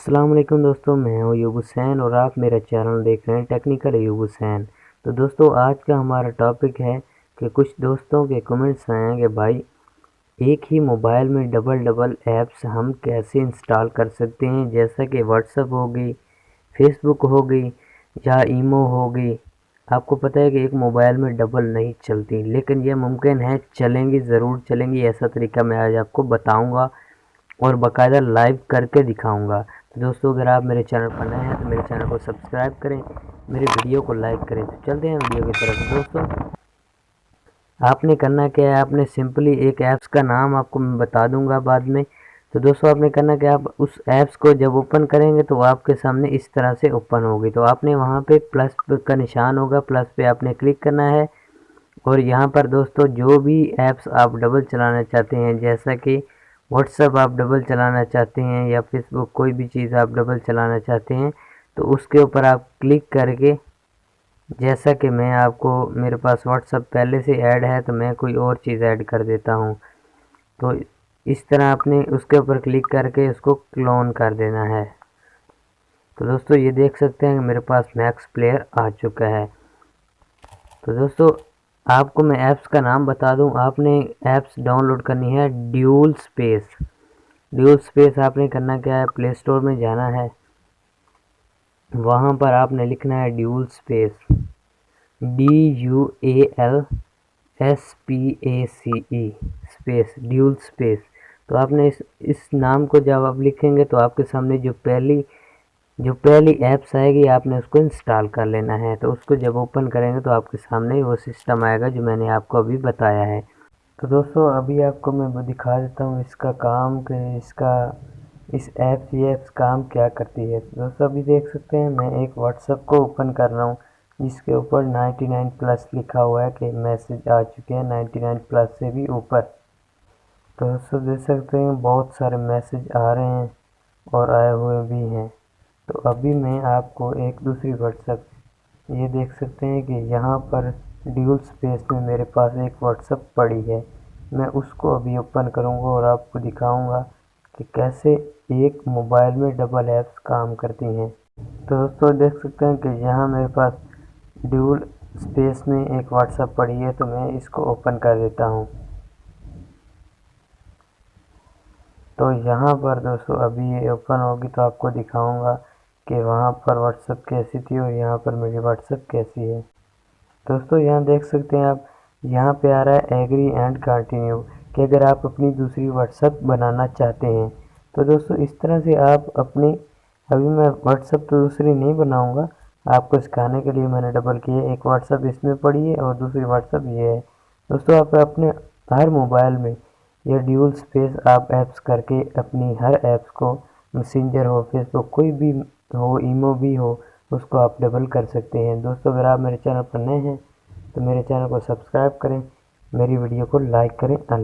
अस्सलाम वालेकुम दोस्तों, मैं हूं अयूब हुसैन और आप मेरा चैनल देख रहे हैं टेक्निकल अयूब हुसैन। तो दोस्तों आज का हमारा टॉपिक है कि कुछ दोस्तों के कमेंट्स आए हैं कि भाई एक ही मोबाइल में डबल डबल ऐप्स हम कैसे इंस्टॉल कर सकते हैं, जैसा कि व्हाट्सअप हो गई, फेसबुक हो गई या ईमो हो गई। आपको पता है कि एक मोबाइल में डबल नहीं चलती, लेकिन यह मुमकिन है, चलेंगी, ज़रूर चलेंगी। ऐसा तरीका मैं आज आपको बताऊँगा और बाकायदा लाइव करके दिखाऊंगा। तो दोस्तों अगर आप मेरे चैनल पर नए हैं तो मेरे चैनल को सब्सक्राइब करें, मेरी वीडियो को लाइक करें। तो चलते हैं वीडियो की तरफ। दोस्तों आपने करना क्या है, आपने सिंपली एक ऐप्स का नाम आपको मैं बता दूंगा बाद में। तो दोस्तों आपने करना क्या, आप उस ऐप्स को जब ओपन करेंगे तो आपके सामने इस तरह से ओपन होगी। तो आपने वहाँ पे प्लस का निशान होगा, प्लस पे आपने क्लिक करना है और यहाँ पर दोस्तों जो भी ऐप्स आप डबल चलाना चाहते हैं, जैसा कि व्हाट्सअप आप डबल चलाना चाहते हैं या फेसबुक, कोई भी चीज़ आप डबल चलाना चाहते हैं तो उसके ऊपर आप क्लिक करके, जैसा कि मैं आपको, मेरे पास व्हाट्सअप पहले से ऐड है तो मैं कोई और चीज़ ऐड कर देता हूं। तो इस तरह आपने उसके ऊपर क्लिक करके उसको क्लोन कर देना है। तो दोस्तों ये देख सकते हैं कि मेरे पास मैक्स प्लेयर आ चुका है। तो दोस्तों आपको मैं ऐप्स का नाम बता दूं, आपने ऐप्स डाउनलोड करनी है ड्यूल स्पेस। ड्यूल स्पेस आपने करना क्या है, प्ले स्टोर में जाना है, वहाँ पर आपने लिखना है dual space, DUALSPACE space, dual space. तो आपने इस नाम को जब आप लिखेंगे तो आपके सामने जो पहली ऐप्स आएगी आपने उसको इंस्टॉल कर लेना है। तो उसको जब ओपन करेंगे तो आपके सामने वो सिस्टम आएगा जो मैंने आपको अभी बताया है। तो दोस्तों अभी आपको मैं वो दिखा देता हूँ इसका काम, कि इस ऐप्स काम क्या करती है। तो दोस्तों अभी देख सकते हैं मैं एक व्हाट्सएप को ओपन कर रहा हूँ जिसके ऊपर 99 प्लस लिखा हुआ है कि मैसेज आ चुके हैं 99 प्लस से भी ऊपर। तो दोस्तों देख सकते हैं बहुत सारे मैसेज आ रहे हैं और आए हुए भी हैं। तो अभी मैं आपको एक दूसरी व्हाट्सएप, ये देख सकते हैं कि यहाँ पर ड्यूल स्पेस में मेरे पास एक व्हाट्सएप पड़ी है। मैं उसको अभी ओपन करूँगा और आपको दिखाऊँगा कि कैसे एक मोबाइल में डबल ऐप्स काम करती हैं। तो दोस्तों देख सकते हैं कि यहाँ मेरे पास ड्यूल स्पेस में एक व्हाट्सएप पड़ी है, तो मैं इसको ओपन कर देता हूँ। तो यहाँ पर दोस्तों अभी ये ओपन होगी तो आपको दिखाऊंगा कि वहाँ पर व्हाट्सएप कैसी थी और यहाँ पर मेरी व्हाट्सएप कैसी है। दोस्तों यहाँ देख सकते हैं आप, यहाँ पे आ रहा है एग्री एंड कंटिन्यू, कि अगर आप अपनी दूसरी व्हाट्सएप बनाना चाहते हैं। तो दोस्तों इस तरह से आप अपनी, अभी मैं व्हाट्सएप तो दूसरी नहीं बनाऊंगा, आपको सिखाने के लिए मैंने डबल किया, एक व्हाट्सएप इसमें पड़ी है और दूसरी व्हाट्सएप ये है। दोस्तों आप अपने हर मोबाइल में यह ड्यूल स्पेस आप ऐप्स करके अपनी हर ऐप्स को, मैसेंजर हो, फेसबुक, कोई भी हो, ईमो भी हो, उसको आप डबल कर सकते हैं। दोस्तों अगर आप मेरे चैनल पर नए हैं तो मेरे चैनल को सब्सक्राइब करें, मेरी वीडियो को लाइक करें। अल्लाह।